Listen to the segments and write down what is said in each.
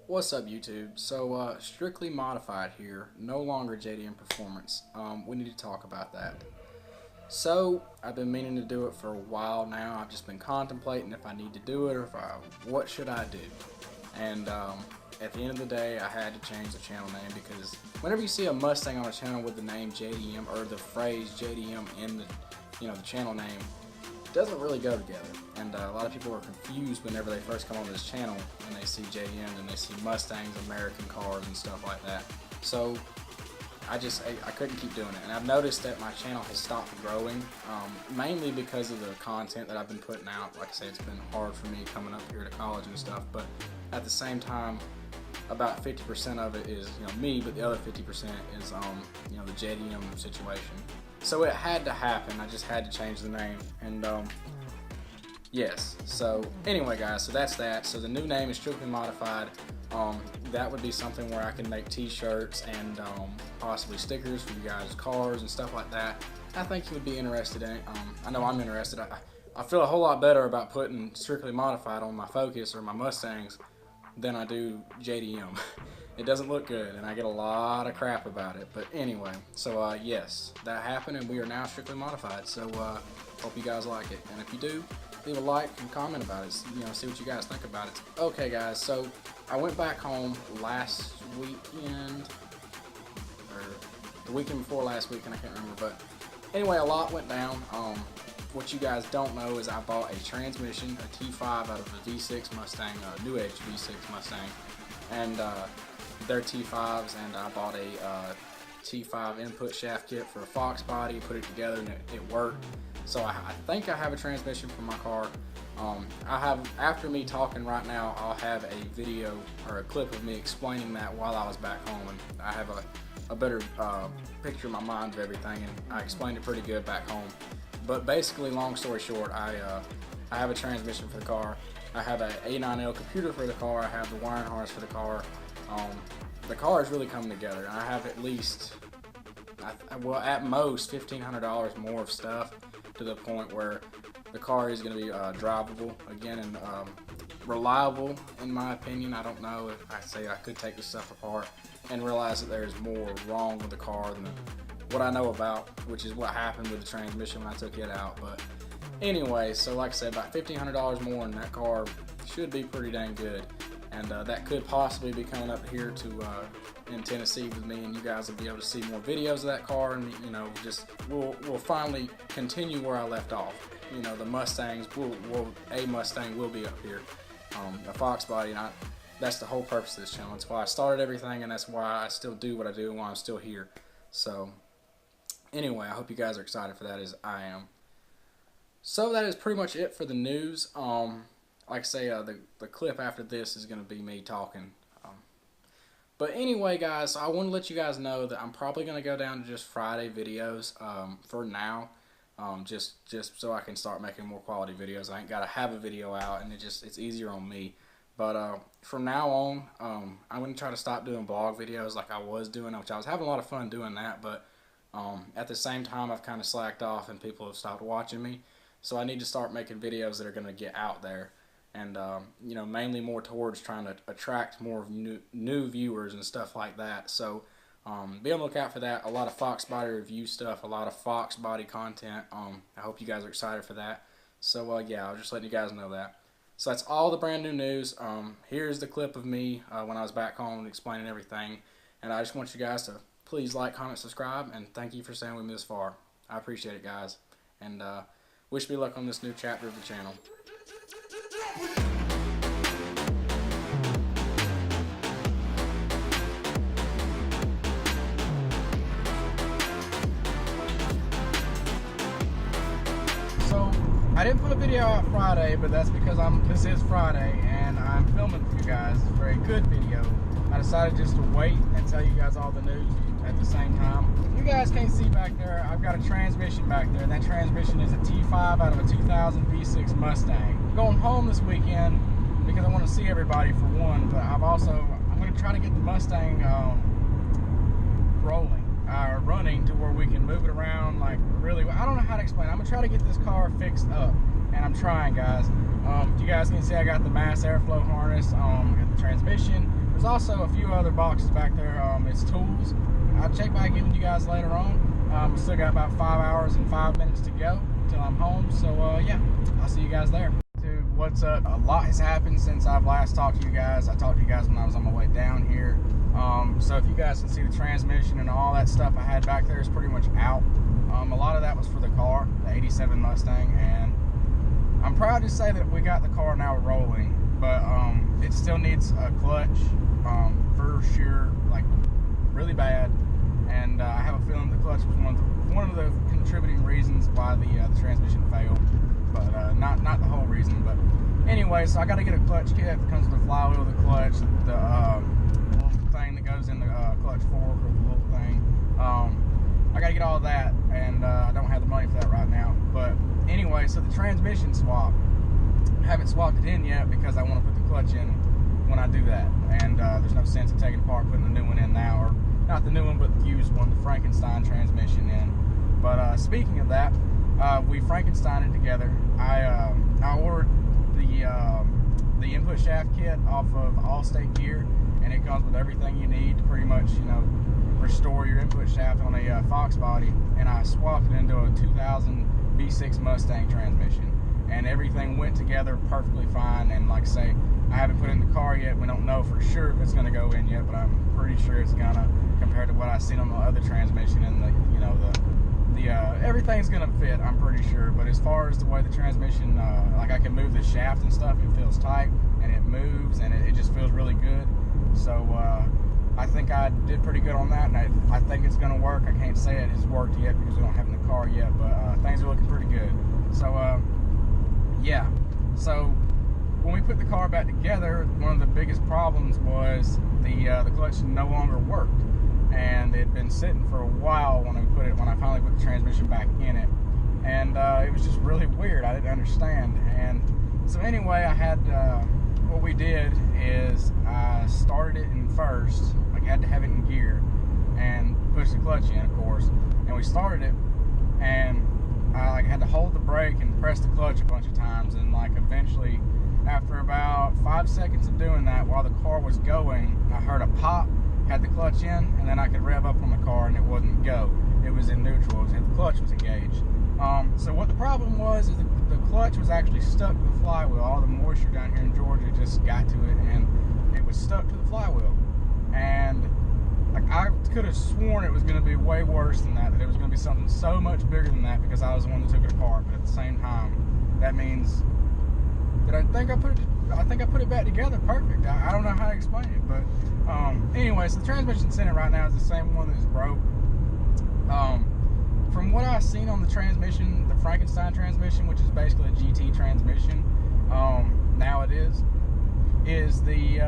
What's up, YouTube? So, strictly modified here, no longer JDM Performance. We need to talk about that. So, I've been meaning to do it for a while now. I've just been contemplating if I need to do it or what should I do. And at the end of the day, I had to change the channel name because whenever you see a Mustang on a channel with the name JDM or the phrase JDM in the channel name, it doesn't really go together. And a lot of people are confused whenever they first come on this channel and they see JDM and they see Mustangs, American cars, and stuff like that. So I couldn't keep doing it, and I've noticed that my channel has stopped growing, mainly because of the content that I've been putting out. Like I say, it's been hard for me coming up here to college and stuff, but at the same time, about 50% of it is me, but the other 50% is the JDM situation. So it had to happen. I just had to change the name, and yes. So anyway, guys, so that's that. So the new name is strictly modified. That would be something where I can make t-shirts and possibly stickers for you guys' cars and stuff like that. I think you would be interested in it. I know I'm interested. I feel a whole lot better about putting strictly modified on my Focus or my Mustangs than I do JDM. It doesn't look good, and I get a lot of crap about it. But anyway, so yes, that happened, and we are now strictly modified. So hope you guys like it, and if you do, leave a like and comment about it. See what you guys think about it. Okay, guys, so I went back home last weekend, or the weekend before last weekend, I can't remember, but anyway, a lot went down. What you guys don't know is I bought a transmission, a T5 out of a V6 Mustang, a New Age V6 Mustang, and they're T5s, and I bought a T5 input shaft kit for a Fox body, put it together, and it worked. So I think I have a transmission for my car. After me talking right now, I'll have a video or a clip of me explaining that while I was back home, and I have a better picture in my mind of everything, and I explained it pretty good back home. But basically, long story short, I have a transmission for the car. I have an A9L computer for the car. I have the wiring harness for the car. The car is really coming together, and I have at least, well, at most $1,500 more of stuff, to the point where the car is going to be drivable again and reliable, in my opinion. I don't know if I say I could take this stuff apart and realize that there's more wrong with the car than what I know about, which is what happened with the transmission when I took it out. But anyway, so like I said, about $1,500 more, and that car should be pretty dang good. And that could possibly be coming up here to in Tennessee with me, and you guys will be able to see more videos of that car, and we'll finally continue where I left off. The Mustangs a Mustang will be up here, a Fox body, and that's the whole purpose of this channel. That's why I started everything, and that's why I still do what I do while I'm still here. So anyway, I hope you guys are excited for that as I am. So that is pretty much it for the news. Like I say, the clip after this is going to be me talking. But anyway, guys, so I want to let you guys know that I'm probably going to go down to just Friday videos for now. Just so I can start making more quality videos. I ain't got to have a video out, and it's easier on me. But from now on, I'm going to try to stop doing blog videos like I was doing, which I was having a lot of fun doing that. But at the same time, I've kind of slacked off, and people have stopped watching me. So I need to start making videos that are going to get out there. And mainly more towards trying to attract more new viewers and stuff like that. So be on the lookout for that. A lot of Fox body review stuff, a lot of Fox body content. I hope you guys are excited for that. So yeah, I was just letting you guys know that. So that's all the brand new news. Here's the clip of me when I was back home explaining everything. And I just want you guys to please like, comment, subscribe, and thank you for staying with me this far. I appreciate it, guys. And wish me luck on this new chapter of the channel. So I didn't put a video out Friday, but that's because this is Friday and I'm filming for you guys. It's a very good video. I decided just to wait and tell you guys all the news at the same time. You guys can't see back there, I've got a transmission back there, and that transmission is a T5 out of a 2000 V6 Mustang. I'm going home this weekend because I want to see everybody for one, but I'm going to try to get the Mustang running to where we can move it around, like really, I don't know how to explain it. I'm going to try to get this car fixed up, and I'm trying, guys. You guys can see I got the mass airflow harness, got the transmission. There's also a few other boxes back there. It's tools. I'll check back in with you guys later on. We still got about 5 hours and 5 minutes to go until I'm home. So yeah, I'll see you guys there. What's up? A lot has happened since I've last talked to you guys. I talked to you guys when I was on my way down here. So if you guys can see, the transmission and all that stuff I had back there is pretty much out. A lot of that was for the car, the 87 Mustang, and I'm proud to say that we got the car now rolling, but it still needs a clutch for sure, like really bad. And I have a feeling the clutch was one of the contributing reasons why the transmission failed, but not the whole reason. But anyway, so I got to get a clutch kit that comes with the flywheel, the clutch, the little thing that goes in the clutch fork, or the little thing. I got to get all that, and I don't have the money for that right now. But anyway, so the transmission swap, I haven't swapped it in yet because I want to put the clutch in when I do that, and there's no sense in taking it apart, putting the new one in now, or not the new one, but the used one, the Frankenstein transmission in. But speaking of that, we Frankenstein it together. I ordered the input shaft kit off of Allstate Gear, and it comes with everything you need to pretty much, you know, restore your input shaft on a Fox body. And I swapped it into a 2000 V6 Mustang transmission, and everything went together perfectly fine. And like I say, I haven't put it in the car yet. We don't know for sure if it's going to go in yet, but I'm pretty sure it's gonna, compared to what I've seen on the other transmission, and the, you know, everything's gonna fit, I'm pretty sure. But as far as the way the transmission, like I can move the shaft and stuff, it feels tight and it moves, and it just feels really good. So I think I did pretty good on that, and I think it's gonna work. I can't say it has worked yet because we don't have it in the car yet, but things are looking pretty good. So yeah, so when we put the car back together, one of the biggest problems was the clutch no longer worked, and it had been sitting for a while when I finally put the transmission back in it, and it was just really weird. I didn't understand. And so anyway, I had what we did is I started it in first, like I had to have it in gear, and push the clutch in, of course, and we started it, and I like had to hold the brake and press the clutch a bunch of times, and like eventually, after about 5 seconds of doing that while the car was going, I heard a pop, had the clutch in, and then I could rev up on the car and it wouldn't go. It was in neutral, the clutch was engaged. So what the problem was is the clutch was actually stuck to the flywheel. All the moisture down here in Georgia just got to it, and it was stuck to the flywheel. And like I could have sworn it was going to be way worse than that, it was going to be something so much bigger than that, because I was the one that took it apart. But at the same time, that means that I think I put it back together perfect. I don't know how to explain it, but anyway, so the transmission in it right now is the same one that is broke. From what I've seen on the transmission, the Frankenstein transmission, which is basically a GT transmission, now it is the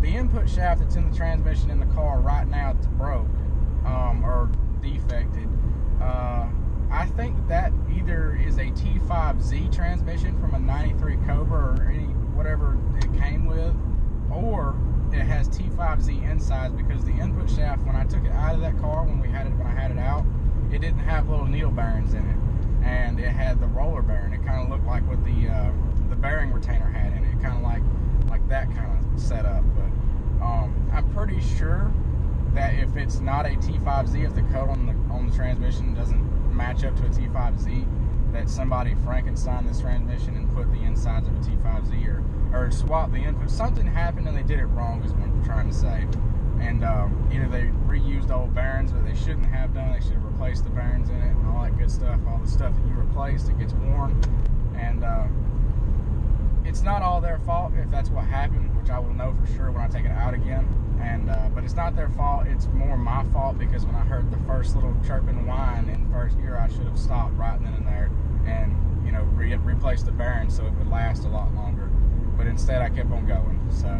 input shaft that's in the transmission in the car right now, it's broke or defected. I think that either is a T5Z transmission from a 93 Cobra or whatever it came with, or it has T5Z insides, because the input shaft, when I took it out of that car, when I had it out, it didn't have little needle bearings in it, and it had the roller bearing. It kind of looked like what the bearing retainer had in it, kind of like that kind of setup. But I'm pretty sure that if it's not a T5Z, if the code on the transmission doesn't match up to a T5Z, that somebody Frankenstein this transmission and put the insides of a T5Z, or swap the input. Something happened and they did it wrong, is what I'm trying to say. And either they reused old bearings, or they shouldn't have done. They should have replaced the bearings in it and all that good stuff. All the stuff that you replaced, it gets worn. And it's not all their fault if that's what happened, which I will know for sure when I take it out again. And but it's not their fault, it's more my fault, because when I heard the first little chirping whine in first gear, I should have stopped right then and there and, you know, replaced the bearings so it would last a lot longer. But instead I kept on going. So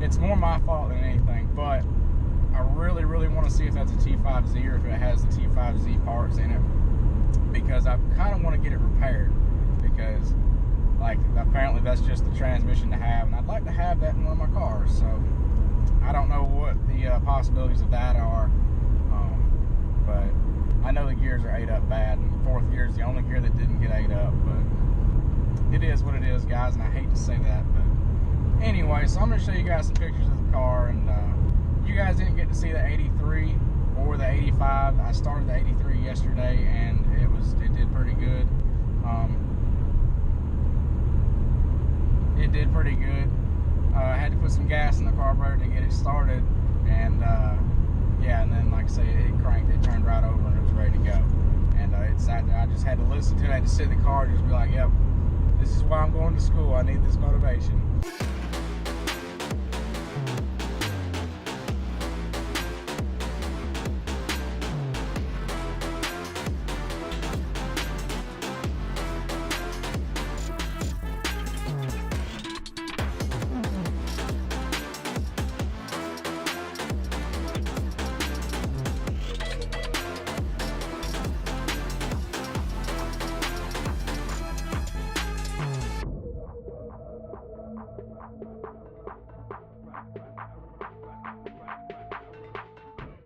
it's more my fault than anything. But I really, really want to see if that's a T5Z, or if it has the T5Z parts in it, because I kind of want to get it repaired, because like apparently that's just the transmission to have, and I'd like to have that in one of my cars. So I don't know what the possibilities of that are, but I know the gears are ate up bad, and the fourth gear is the only gear that didn't get ate up. But it is what it is, guys, and I hate to say that, but Anyway, so I'm going to show you guys some pictures of the car, and you guys didn't get to see the 83 or the 85. I started the 83 yesterday, and it did pretty good. It did pretty good. I had to put some gas in the carburetor to get it started, and yeah, and then like I say, it cranked, it turned right over, and it was ready to go. And it sat there. I just had to listen to it. I had to sit in the car and just be like, yep, this is why I'm going to school. I need this motivation.